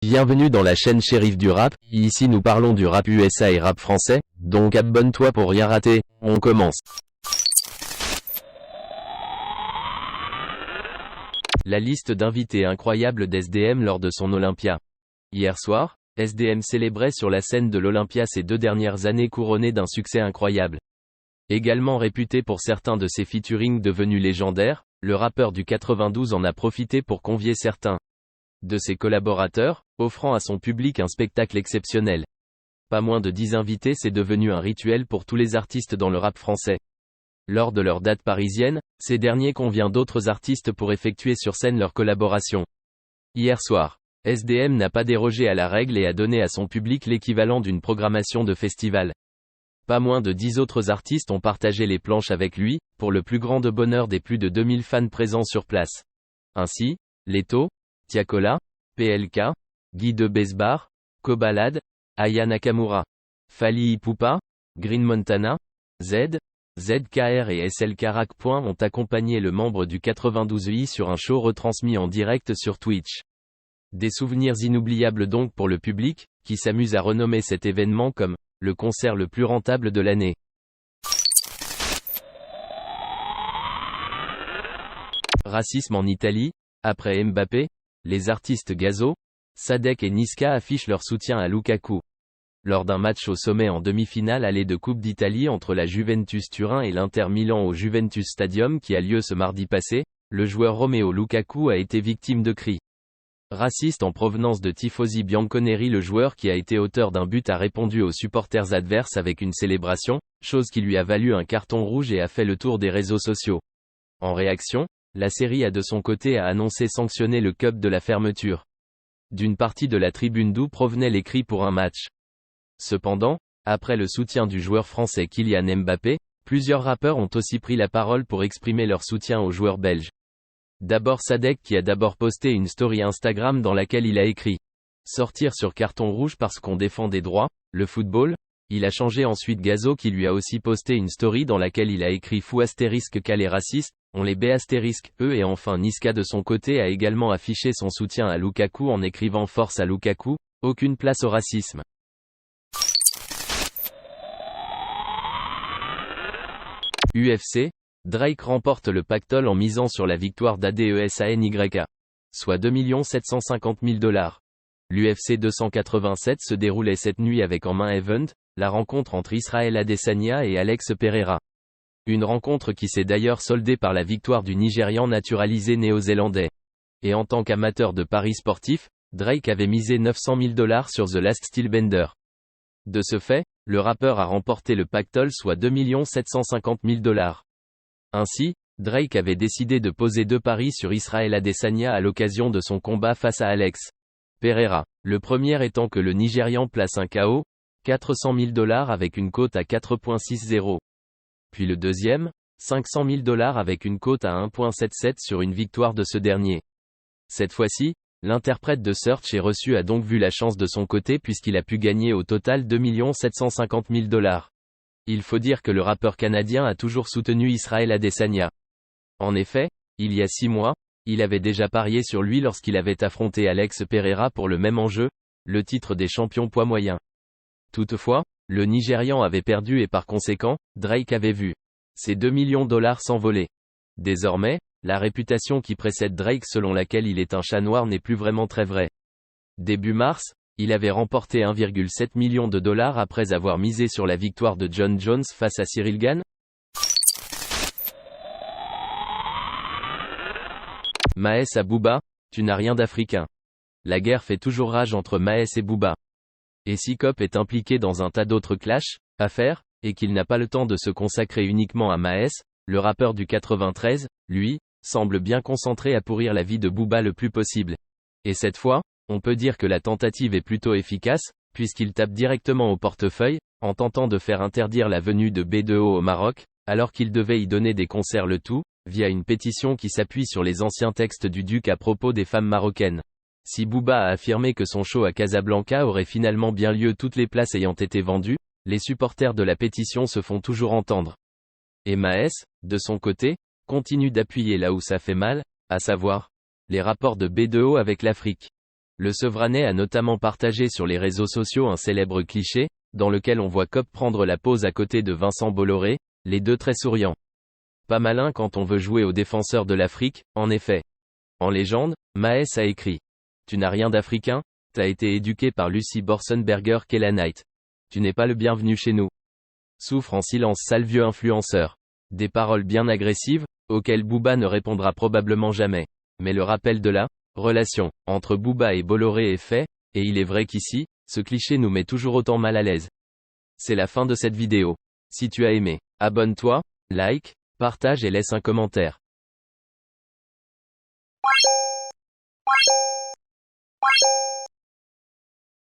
Bienvenue dans la chaîne Shérif du rap, ici nous parlons du rap USA et rap français, donc abonne-toi pour rien rater, on commence. La liste d'invités incroyables d'SDM lors de son Olympia. Hier soir, SDM célébrait sur la scène de l'Olympia ses 2 dernières années couronnées d'un succès incroyable. Également réputé pour certains de ses featurings devenus légendaires, le rappeur du 92 en a profité pour convier certains de ses collaborateurs, offrant à son public un spectacle exceptionnel. Pas moins de 10 invités, c'est devenu un rituel pour tous les artistes dans le rap français. Lors de leur date parisienne, ces derniers convient d'autres artistes pour effectuer sur scène leur collaboration. Hier soir, SDM n'a pas dérogé à la règle et a donné à son public l'équivalent d'une programmation de festival. Pas moins de 10 autres artistes ont partagé les planches avec lui, pour le plus grand de bonheur des plus de 2000 fans présents sur place. Ainsi, Leto, Tiakola, PLK, Guy de Besbar, Kobalade, Aya Nakamura, Fally Ipupa, Green Montana, Z, ZKR et SLK Rak. Ont accompagné le membre du 92i sur un show retransmis en direct sur Twitch. Des souvenirs inoubliables donc pour le public, qui s'amuse à renommer cet événement comme le concert le plus rentable de l'année. Racisme en Italie, après Mbappé, les artistes Gazo, Sadek et Niska affichent leur soutien à Lukaku. Lors d'un match au sommet en demi-finale aller de Coupe d'Italie entre la Juventus Turin et l'Inter Milan au Juventus Stadium qui a lieu ce mardi passé, le joueur Romeo Lukaku a été victime de cris racistes en provenance de tifosi bianconeri. Le joueur qui a été auteur d'un but a répondu aux supporters adverses avec une célébration, chose qui lui a valu un carton rouge et a fait le tour des réseaux sociaux. En réaction, la Série A de son côté a annoncé sanctionner le club de la fermeture d'une partie de la tribune d'où provenaient les cris pour un match. Cependant, après le soutien du joueur français Kylian Mbappé, plusieurs rappeurs ont aussi pris la parole pour exprimer leur soutien au joueur belge. D'abord Sadek qui a d'abord posté une story Instagram dans laquelle il a écrit « Sortir sur carton rouge parce qu'on défend des droits, le football ». Il a changé ensuite Gazo qui lui a aussi posté une story dans laquelle il a écrit « Fou astérisque qu'à les racistes, on les b astérisque eux » et enfin Niska de son côté a également affiché son soutien à Lukaku en écrivant « Force à Lukaku, aucune place au racisme ». UFC, Drake remporte le pactole en misant sur la victoire d'Adesanya, soit 2 750 000 $. L'UFC 287 se déroulait cette nuit avec en main event, la rencontre entre Israel Adesanya et Alex Pereira. Une rencontre qui s'est d'ailleurs soldée par la victoire du Nigérian naturalisé néo-zélandais. Et en tant qu'amateur de paris sportifs, Drake avait misé 900 000 $ sur The Last Steelbender. De ce fait, le rappeur a remporté le pactole soit 2 750 000 $. Ainsi, Drake avait décidé de poser 2 paris sur Israel Adesanya à l'occasion de son combat face à Alex Pereira. Le premier étant que le Nigérian place un KO, 400 000 $ avec une cote à 4,60. Puis le deuxième, 500 000 $ avec une cote à 1,77 sur une victoire de ce dernier. Cette fois-ci, l'interprète de Search est reçu a donc vu la chance de son côté puisqu'il a pu gagner au total 2 750 000 $. Il faut dire que le rappeur canadien a toujours soutenu Israel Adesanya. En effet, il y a 6 mois, il avait déjà parié sur lui lorsqu'il avait affronté Alex Pereira pour le même enjeu, le titre des champions poids moyens. Toutefois, le Nigérian avait perdu et par conséquent, Drake avait vu ses 2 millions de $ s'envoler. Désormais, la réputation qui précède Drake selon laquelle il est un chat noir n'est plus vraiment très vraie. Début mars, il avait remporté 1,7 million de $ après avoir misé sur la victoire de John Jones face à Cyril Gane. Maes à Booba, tu n'as rien d'africain. La guerre fait toujours rage entre Maes et Booba. Et si Cop est impliqué dans un tas d'autres clashs, affaires, et qu'il n'a pas le temps de se consacrer uniquement à Maes, le rappeur du 93, lui, semble bien concentré à pourrir la vie de Booba le plus possible. Et cette fois, on peut dire que la tentative est plutôt efficace, puisqu'il tape directement au portefeuille, en tentant de faire interdire la venue de B2O au Maroc, alors qu'il devait y donner des concerts le tout, via une pétition qui s'appuie sur les anciens textes du duc à propos des femmes marocaines. Si Booba a affirmé que son show à Casablanca aurait finalement bien lieu toutes les places ayant été vendues, les supporters de la pétition se font toujours entendre. Et Maes, de son côté, continue d'appuyer là où ça fait mal, à savoir les rapports de B2O avec l'Afrique. Le Sevranais a notamment partagé sur les réseaux sociaux un célèbre cliché, dans lequel on voit Cobb prendre la pose à côté de Vincent Bolloré, les deux très souriants. Pas malin quand on veut jouer au défenseur de l'Afrique, en effet. En légende, Maes a écrit. Tu n'as rien d'africain, t'as été éduqué par Lucy Borsenberger Kellanite. Tu n'es pas le bienvenu chez nous. Souffre en silence sale vieux influenceur. Des paroles bien agressives, auxquelles Booba ne répondra probablement jamais. Mais le rappel de la relation entre Booba et Bolloré est fait, et il est vrai qu'ici, ce cliché nous met toujours autant mal à l'aise. C'est la fin de cette vidéo. Si tu as aimé, abonne-toi, like, partage et laisse un commentaire.